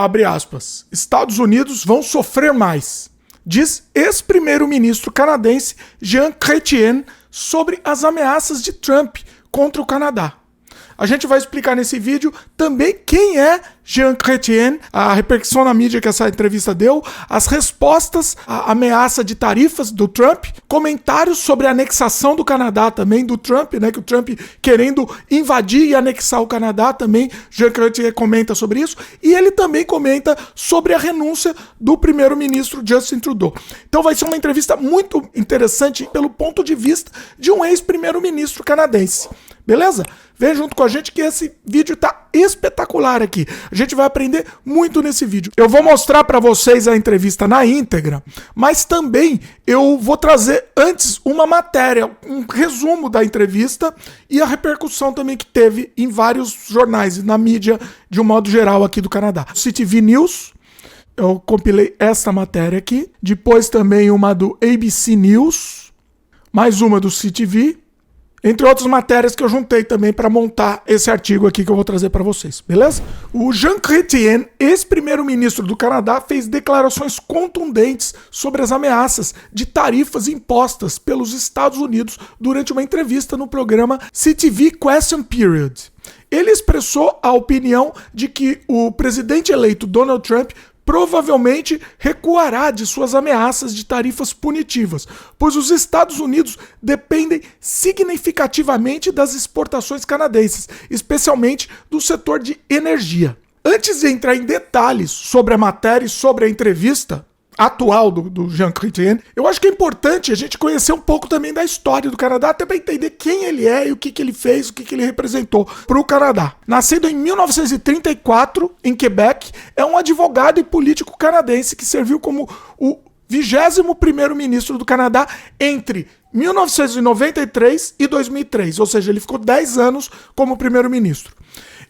abre aspas, Estados Unidos vão sofrer mais, diz ex-primeiro-ministro canadense Jean Chrétien sobre as ameaças de Trump contra o Canadá. A gente vai explicar nesse vídeo também quem é Jean Chrétien, a repercussão na mídia que essa entrevista deu, as respostas à ameaça de tarifas do Trump, comentários sobre a anexação do Canadá também do Trump, né, que o Trump querendo invadir e anexar o Canadá também, Jean Chrétien comenta sobre isso, e ele também comenta sobre a renúncia do primeiro-ministro Justin Trudeau. Então vai ser uma entrevista muito interessante pelo ponto de vista de um ex-primeiro-ministro canadense. Beleza? Vem junto com a gente que esse vídeo tá espetacular aqui. A gente vai aprender muito nesse vídeo. Eu vou mostrar para vocês a entrevista na íntegra, mas também eu vou trazer antes uma matéria, um resumo da entrevista e a repercussão também que teve em vários jornais e na mídia de um modo geral aqui do Canadá. CTV News, eu compilei esta matéria aqui. Depois também uma do ABC News, mais uma do CTV. Entre outras matérias que eu juntei também para montar esse artigo aqui que eu vou trazer para vocês, beleza? O Jean Chrétien, ex-primeiro-ministro do Canadá, fez declarações contundentes sobre as ameaças de tarifas impostas pelos Estados Unidos durante uma entrevista no programa CTV Question Period. Ele expressou a opinião de que o presidente eleito Donald Trump provavelmente recuará de suas ameaças de tarifas punitivas, pois os Estados Unidos dependem significativamente das exportações canadenses, especialmente do setor de energia. Antes de entrar em detalhes sobre a matéria e sobre a entrevista atual do Jean Chrétien, eu acho que é importante a gente conhecer um pouco também da história do Canadá, até para entender quem ele é e o que ele fez, o que ele representou para o Canadá. Nascido em 1934, em Quebec, é um advogado e político canadense que serviu como o 21º primeiro-ministro do Canadá entre 1993 e 2003, ou seja, ele ficou 10 anos como primeiro-ministro.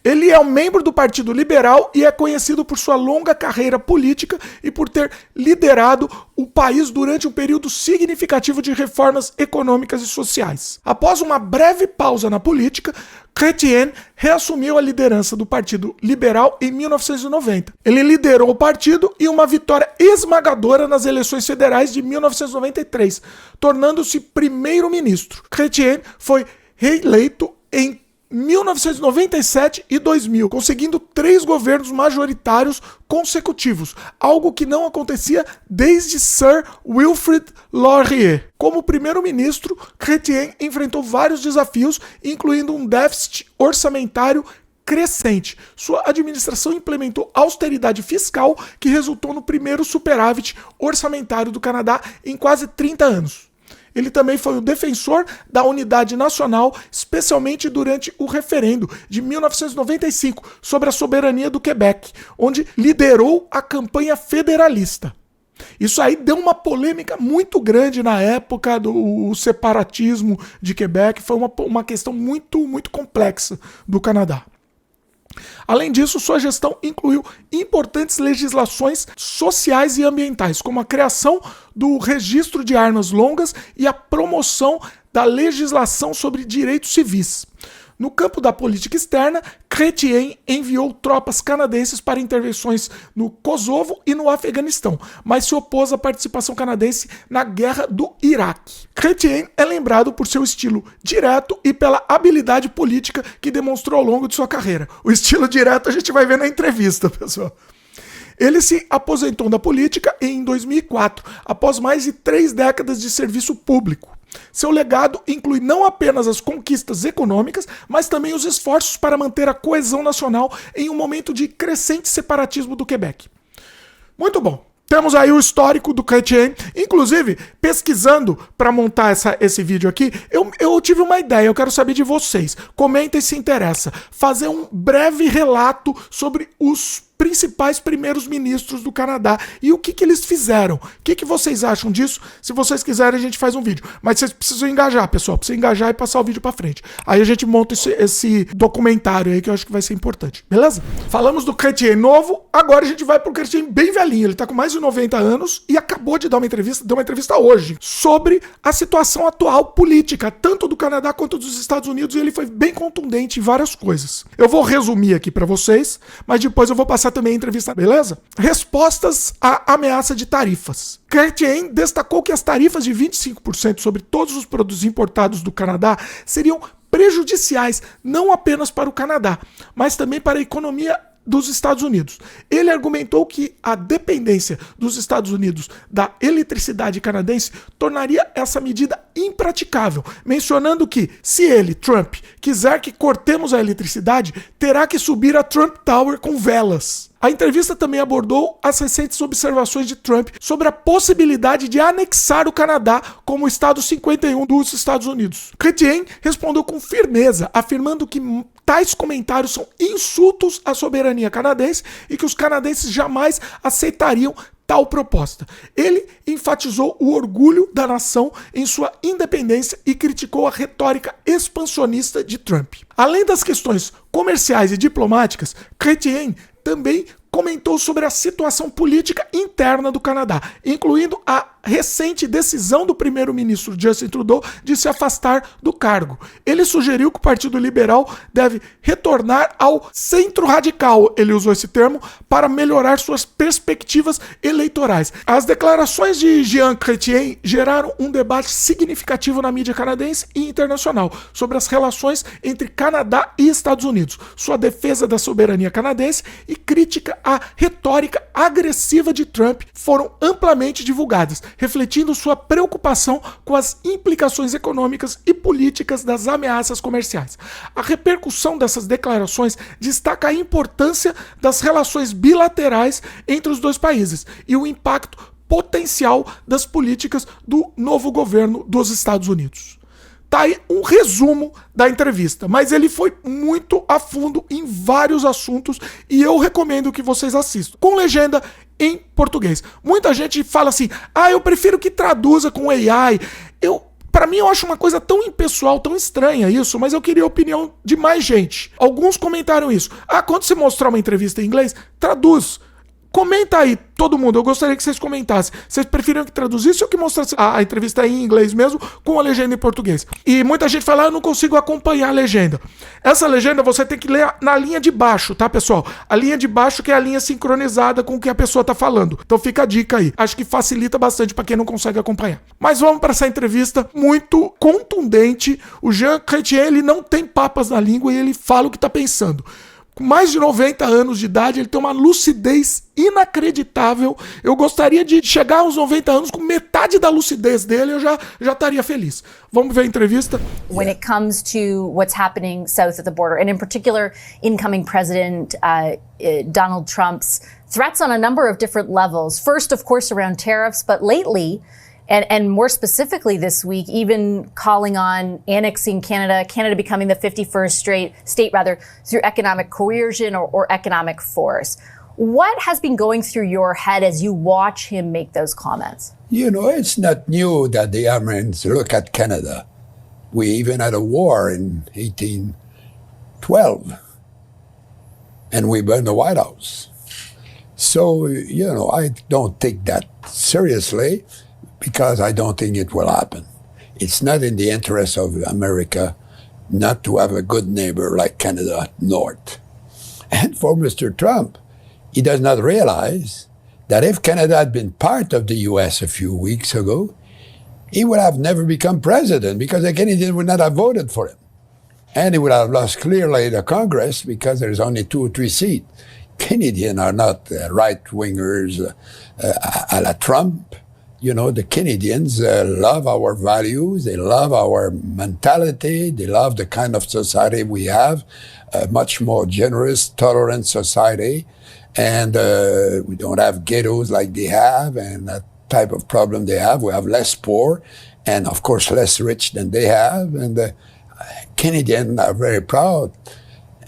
Ele é um membro do Partido Liberal e é conhecido por sua longa carreira política e por ter liderado o país durante um período significativo de reformas econômicas e sociais. Após uma breve pausa na política, Chrétien reassumiu a liderança do Partido Liberal em 1990. Ele liderou o partido em uma vitória esmagadora nas eleições federais de 1993, tornando-se primeiro-ministro. Chrétien foi reeleito em 1997 e 2000, conseguindo 3 governos majoritários consecutivos, algo que não acontecia desde Sir Wilfrid Laurier. Como primeiro-ministro, Chrétien enfrentou vários desafios, incluindo um déficit orçamentário crescente. Sua administração implementou austeridade fiscal, que resultou no primeiro superávit orçamentário do Canadá em quase 30 anos. Ele também foi o defensor da unidade nacional, especialmente durante o referendo de 1995 sobre a soberania do Quebec, onde liderou a campanha federalista. Isso aí deu uma polêmica muito grande na época do separatismo de Quebec, foi uma questão muito complexa do Canadá. Além disso, sua gestão incluiu importantes legislações sociais e ambientais, como a criação do registro de armas longas e a promoção da legislação sobre direitos civis. No campo da política externa, Chrétien enviou tropas canadenses para intervenções no Kosovo e no Afeganistão, mas se opôs à participação canadense na guerra do Iraque. Chrétien é lembrado por seu estilo direto e pela habilidade política que demonstrou ao longo de sua carreira. O estilo direto a gente vai ver na entrevista, pessoal. Ele se aposentou da política em 2004, após mais de 3 décadas de serviço público. Seu legado inclui não apenas as conquistas econômicas, mas também os esforços para manter a coesão nacional em um momento de crescente separatismo do Quebec. Muito bom. Temos aí o histórico do Chrétien. Inclusive, pesquisando para montar esse vídeo aqui, eu tive uma ideia, eu quero saber de vocês. Comentem se interessa. Fazer um breve relato sobre os principais primeiros ministros do Canadá e o que eles fizeram. O que vocês acham disso? Se vocês quiserem, a gente faz um vídeo. Mas vocês precisam engajar, pessoal. Precisa engajar e passar o vídeo pra frente. Aí a gente monta esse documentário aí que eu acho que vai ser importante. Beleza? Falamos do Chrétien novo, agora a gente vai pro Chrétien bem velhinho. Ele tá com mais de 90 anos e acabou de dar uma entrevista, deu uma entrevista hoje, sobre a situação atual política, tanto do Canadá quanto dos Estados Unidos, e ele foi bem contundente em várias coisas. Eu vou resumir aqui pra vocês, mas depois eu vou passar passar também a entrevista, beleza? Respostas à ameaça de tarifas. Chrétien destacou que as tarifas de 25% sobre todos os produtos importados do Canadá seriam prejudiciais não apenas para o Canadá, mas também para a economia dos Estados Unidos. Ele argumentou que a dependência dos Estados Unidos da eletricidade canadense tornaria essa medida impraticável, mencionando que, se ele, Trump, quiser que cortemos a eletricidade, terá que subir a Trump Tower com velas. A entrevista também abordou as recentes observações de Trump sobre a possibilidade de anexar o Canadá como o Estado 51 dos Estados Unidos. Chrétien respondeu com firmeza, afirmando que tais comentários são insultos à soberania canadense e que os canadenses jamais aceitariam tal proposta. Ele enfatizou o orgulho da nação em sua independência e criticou a retórica expansionista de Trump. Além das questões comerciais e diplomáticas, Chrétien também comentou sobre a situação política interna do Canadá, incluindo a recente decisão do primeiro-ministro Justin Trudeau de se afastar do cargo. Ele sugeriu que o Partido Liberal deve retornar ao centro radical, ele usou esse termo, para melhorar suas perspectivas eleitorais. As declarações de Jean Chrétien geraram um debate significativo na mídia canadense e internacional sobre as relações entre Canadá e Estados Unidos, sua defesa da soberania canadense e crítica à retórica agressiva de Trump foram amplamente divulgadas, refletindo sua preocupação com as implicações econômicas e políticas das ameaças comerciais. A repercussão dessas declarações destaca a importância das relações bilaterais entre os dois países e o impacto potencial das políticas do novo governo dos Estados Unidos. Tá aí um resumo da entrevista, mas ele foi muito a fundo em vários assuntos e eu recomendo que vocês assistam, com legenda em português. Muita gente fala assim, eu prefiro que traduza com AI. Para mim eu acho uma coisa tão impessoal, tão estranha isso, mas eu queria a opinião de mais gente. Alguns comentaram isso. Quando você mostrar uma entrevista em inglês, traduz. Comenta aí, todo mundo, eu gostaria que vocês comentassem. Vocês preferiam que traduzisse ou que mostrasse a entrevista em inglês mesmo, com a legenda em português? E muita gente fala, eu não consigo acompanhar a legenda. Essa legenda você tem que ler na linha de baixo, tá, pessoal? A linha de baixo que é a linha sincronizada com o que a pessoa tá falando. Então fica a dica aí. Acho que facilita bastante para quem não consegue acompanhar. Mas vamos para essa entrevista muito contundente. O Jean Chrétien, ele não tem papas na língua e ele fala o que tá pensando. Com mais de 90 anos de idade, ele tem uma lucidez inacreditável. Eu gostaria de chegar aos 90 anos com metade da lucidez dele, eu já estaria feliz. Vamos ver a entrevista. When it comes to what's happening south of the border, and in particular, incoming President Donald Trump's threats on a number of different levels. First, of course, around tariffs, but lately, and more specifically this week, even calling on annexing Canada becoming the 51st state through economic coercion or economic force. What has been going through your head as you watch him make those comments? You know, it's not new that the Americans look at Canada. We even had a war in 1812, and we burned the White House. So, you know, I don't take that seriously, because I don't think it will happen. It's not in the interest of America not to have a good neighbor like Canada north. And for Mr. Trump, he does not realize that if Canada had been part of the US a few weeks ago, he would have never become president because the Canadians would not have voted for him. And he would have lost clearly the Congress because there's only 2 or 3 seats. Canadians are not right-wingers a la Trump. You know, the Canadians love our values, they love our mentality, they love the kind of society we have, a much more generous, tolerant society, and we don't have ghettos like they have, and that type of problem they have. We have less poor, and of course less rich than they have, and Canadians are very proud.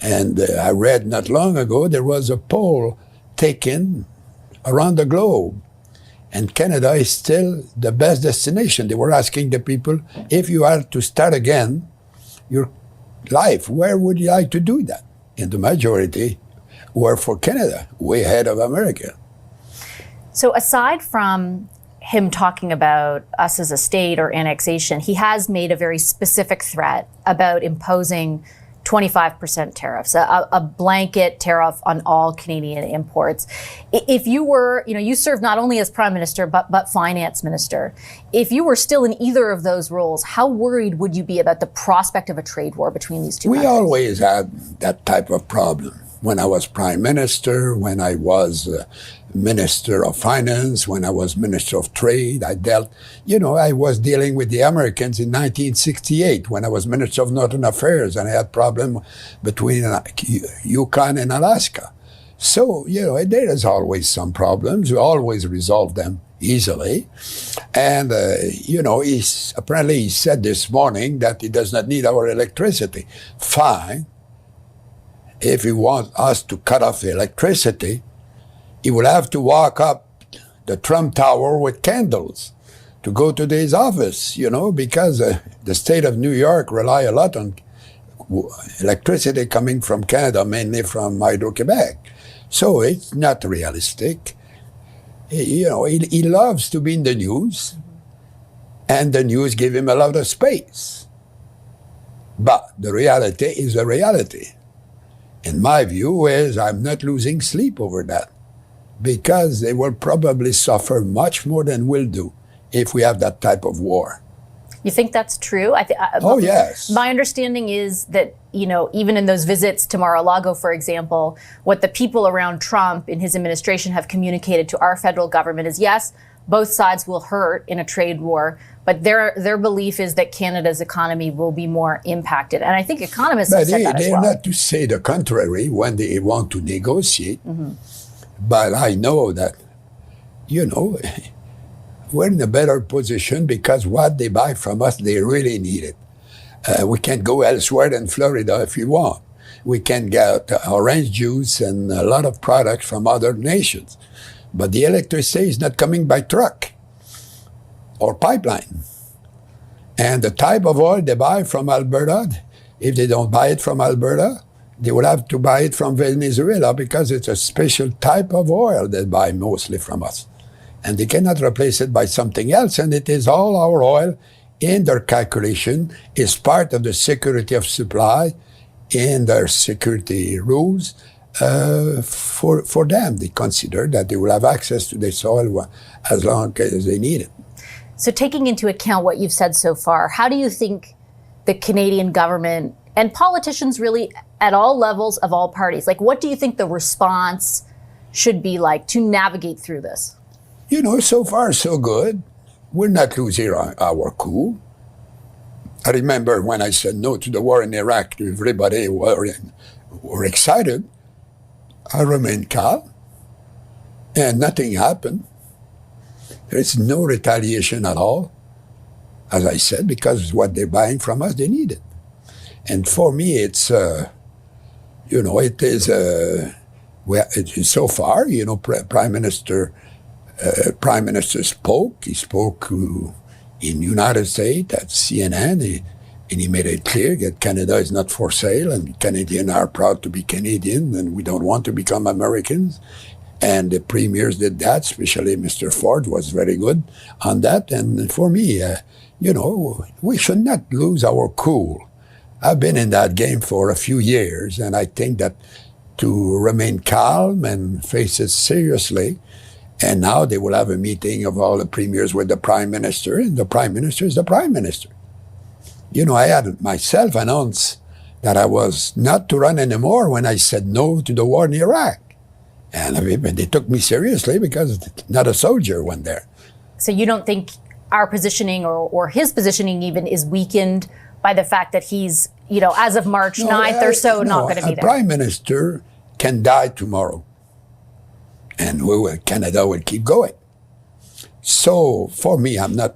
And I read not long ago, there was a poll taken around the globe, and Canada is still the best destination. They were asking the people, if you are to start again your life, where would you like to do that? And the majority were for Canada, way ahead of America. So aside from him talking about us as a state or annexation, he has made a very specific threat about imposing 25% tariffs, a blanket tariff on all Canadian imports. If you were, you served not only as Prime Minister, but Finance Minister. If you were still in either of those roles, how worried would you be about the prospect of a trade war between these two countries? We always had that type of problem. When I was Prime Minister, when I was Minister of Finance, when I was Minister of Trade, I was dealing with the Americans in 1968 when I was Minister of Northern Affairs, and I had problem between Yukon and Alaska. So, there is always some problems. We always resolve them easily. And, apparently he said this morning that he does not need our electricity. Fine. If he wants us to cut off the electricity, he will have to walk up the Trump Tower with candles to go to his office, because the state of New York rely a lot on electricity coming from Canada, mainly from Hydro-Quebec. So it's not realistic. He loves to be in the news, and the news give him a lot of space. But the reality is the reality. And my view is I'm not losing sleep over that, because they will probably suffer much more than we'll do if we have that type of war. You think that's true? Oh, yes. My understanding is that, even in those visits to Mar-a-Lago, for example, what the people around Trump in his administration have communicated to our federal government is, yes, both sides will hurt in a trade war, but their belief is that Canada's economy will be more impacted. And I think economists have said that as well. They're not to say the contrary when they want to negotiate. Mm-hmm. But I know that, we're in a better position because what they buy from us, they really need it. We can go elsewhere than Florida if we want. We can get orange juice and a lot of products from other nations. But the electricity is not coming by truck or pipeline. And the type of oil they buy from Alberta, if they don't buy it from Alberta, they will have to buy it from Venezuela because it's a special type of oil they buy mostly from us. And they cannot replace it by something else. And it is all our oil in their calculation is part of the security of supply in their security rules. For them, they consider that they will have access to this oil as long as they need it. So taking into account what you've said so far, how do you think the Canadian government and politicians really at all levels of all parties, what do you think the response should be like to navigate through this? So far so good. We're not losing our cool. I remember when I said no to the war in Iraq, everybody were excited. I remained calm, and nothing happened. There is no retaliation at all, as I said, because what they're buying from us, they need it. And for me, it's, it is, so far, Prime Minister spoke. He spoke in United States at CNN, and he made it clear that Canada is not for sale, and Canadians are proud to be Canadian, and we don't want to become Americans. And the premiers did that, especially Mr. Ford was very good on that. And for me, we should not lose our cool. I've been in that game for a few years, and I think that to remain calm and face it seriously. And now they will have a meeting of all the premiers with the Prime Minister, and the Prime Minister is the Prime Minister. I had myself announced that I was not to run anymore when I said no to the war in Iraq. And they took me seriously because not a soldier went there. So you don't think our positioning or his positioning even is weakened by the fact that he's, as of March 9th or so, not going to be there? A Prime Minister can die tomorrow. And Canada will keep going. So for me, I'm not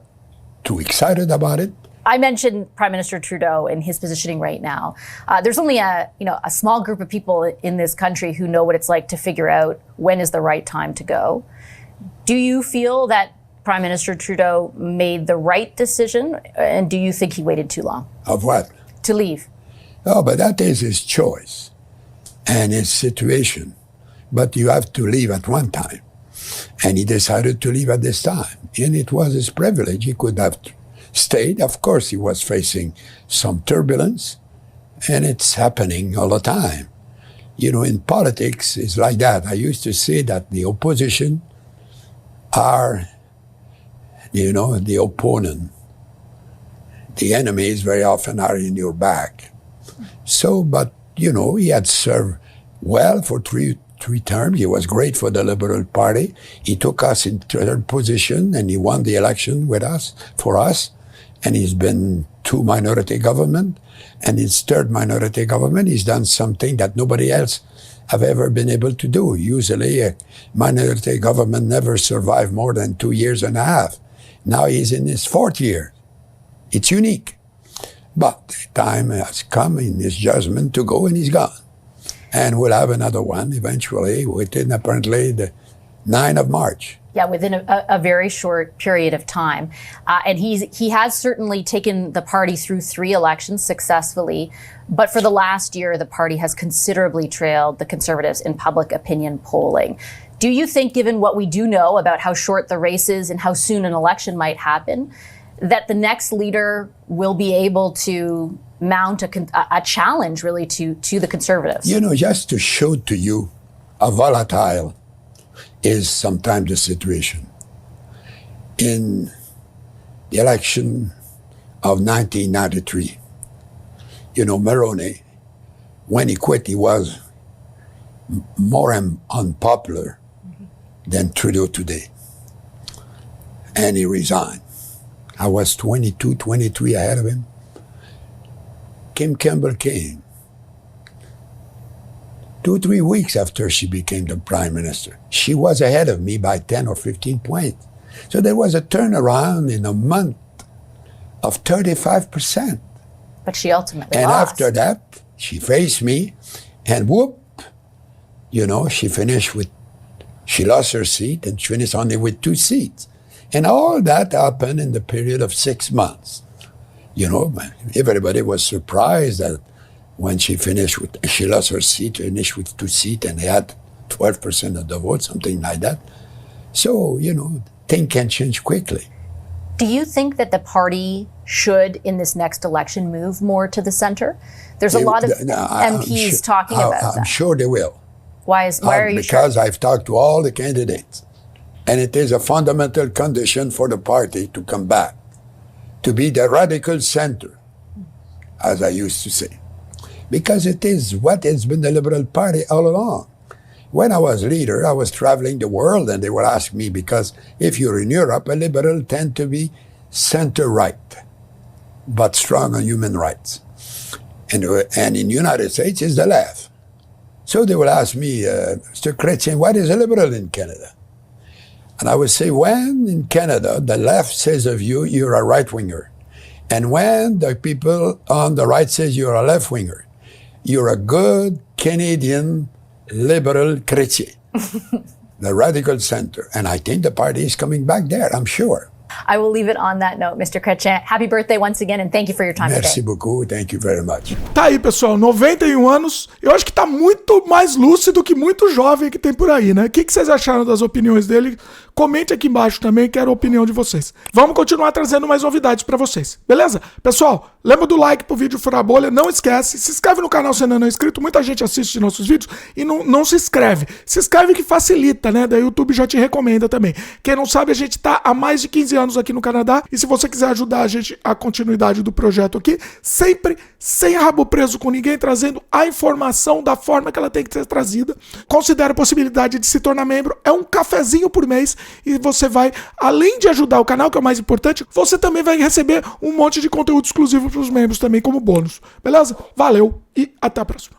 too excited about it. I mentioned Prime Minister Trudeau and his positioning right now. There's only a small group of people in this country who know what it's like to figure out when is the right time to go. Do you feel that Prime Minister Trudeau made the right decision, and do you think he waited too long? Of what? To leave. Oh, but that is his choice and his situation. But you have to leave at one time. And he decided to leave at this time. And it was his privilege. He could have stayed. Of course, he was facing some turbulence. And it's happening all the time. You know, in politics, it's like that. I used to say that the opposition are, you know, the opponent. The enemies very often are in your back. So, but, you know, he had served well for three terms. He was great for the Liberal Party. He took us in third position and he won the election with us, for us. And he's been 2 minority government. And his third minority government, he's done something that nobody else have ever been able to do. Usually a minority government never survive more than 2.5 years. Now he's in his 4th year. It's unique. But the time has come in his judgment to go, and he's gone. And we'll have another one eventually within apparently the 9th of March. Yeah, within a very short period of time. And he has certainly taken the party through 3 elections successfully. But for the last year, the party has considerably trailed the Conservatives in public opinion polling. Do you think, given what we do know about how short the race is and how soon an election might happen, that the next leader will be able to mount a challenge, really, to the Conservatives? You know, just to show to you how volatile is sometimes the situation. In the election of 1993, you know, Mulroney, when he quit, he was more unpopular than Trudeau today. And he resigned. I was 22, 23 ahead of him. Kim Campbell came. 2-3 weeks after she became the prime minister. She was ahead of me by 10 or 15 points. So there was a turnaround in a month of 35%. But she ultimately and lost. After that, she faced me, and whoop, you know, she lost her seat, and she finished only with 2 seats. And all that happened in the period of 6 months. You know, everybody was surprised that when she lost her seat, finished with 2 seats, and they had 12% of the vote, something like that. So, you know, things can change quickly. Do you think that the party should, in this next election, move more to the center? There's a lot of MPs talking about that. I'm sure they will. Why are you sure? Because I've talked to all the candidates. And it is a fundamental condition for the party to come back, to be the radical center, as I used to say. Because it is what has been the Liberal Party all along. When I was leader, I was traveling the world, and they would ask me, because if you're in Europe, a liberal tend to be center-right, but strong on human rights. And in the United States, it's the left. So they would ask me, Mr. Chrétien, what is a liberal in Canada? And I would say, when in Canada, the left says of you, you're a right-winger. And when the people on the right says you're a left-winger, you're a good Canadian liberal chrétien, the radical center. And I think the party is coming back there, I'm sure. I will leave it on that note, Mr. Chrétien. Happy birthday once again, and thank you for your time Merci today. beaucoup, thank you very much. Tá aí, pessoal, 91 anos. Eu acho que tá muito mais lúcido que muito jovem que tem por aí, né? O que vocês acharam das opiniões dele? Comente aqui embaixo também, quero a opinião de vocês. Vamos continuar trazendo mais novidades pra vocês, beleza? Pessoal, lembra do like pro vídeo furar a bolha, não esquece, se inscreve no canal se ainda não é inscrito, muita gente assiste nossos vídeos e não se inscreve. Se inscreve que facilita, né? Daí o YouTube já te recomenda também. Quem não sabe, a gente tá há mais de 15 anos aqui no Canadá, e se você quiser ajudar a gente a continuidade do projeto aqui, sempre sem rabo preso com ninguém, trazendo a informação da forma que ela tem que ser trazida, considere a possibilidade de se tornar membro, é um cafezinho por mês, e você vai, além de ajudar o canal, que é o mais importante, você também vai receber um monte de conteúdo exclusivo para os membros também como bônus, beleza? Valeu e até a próxima.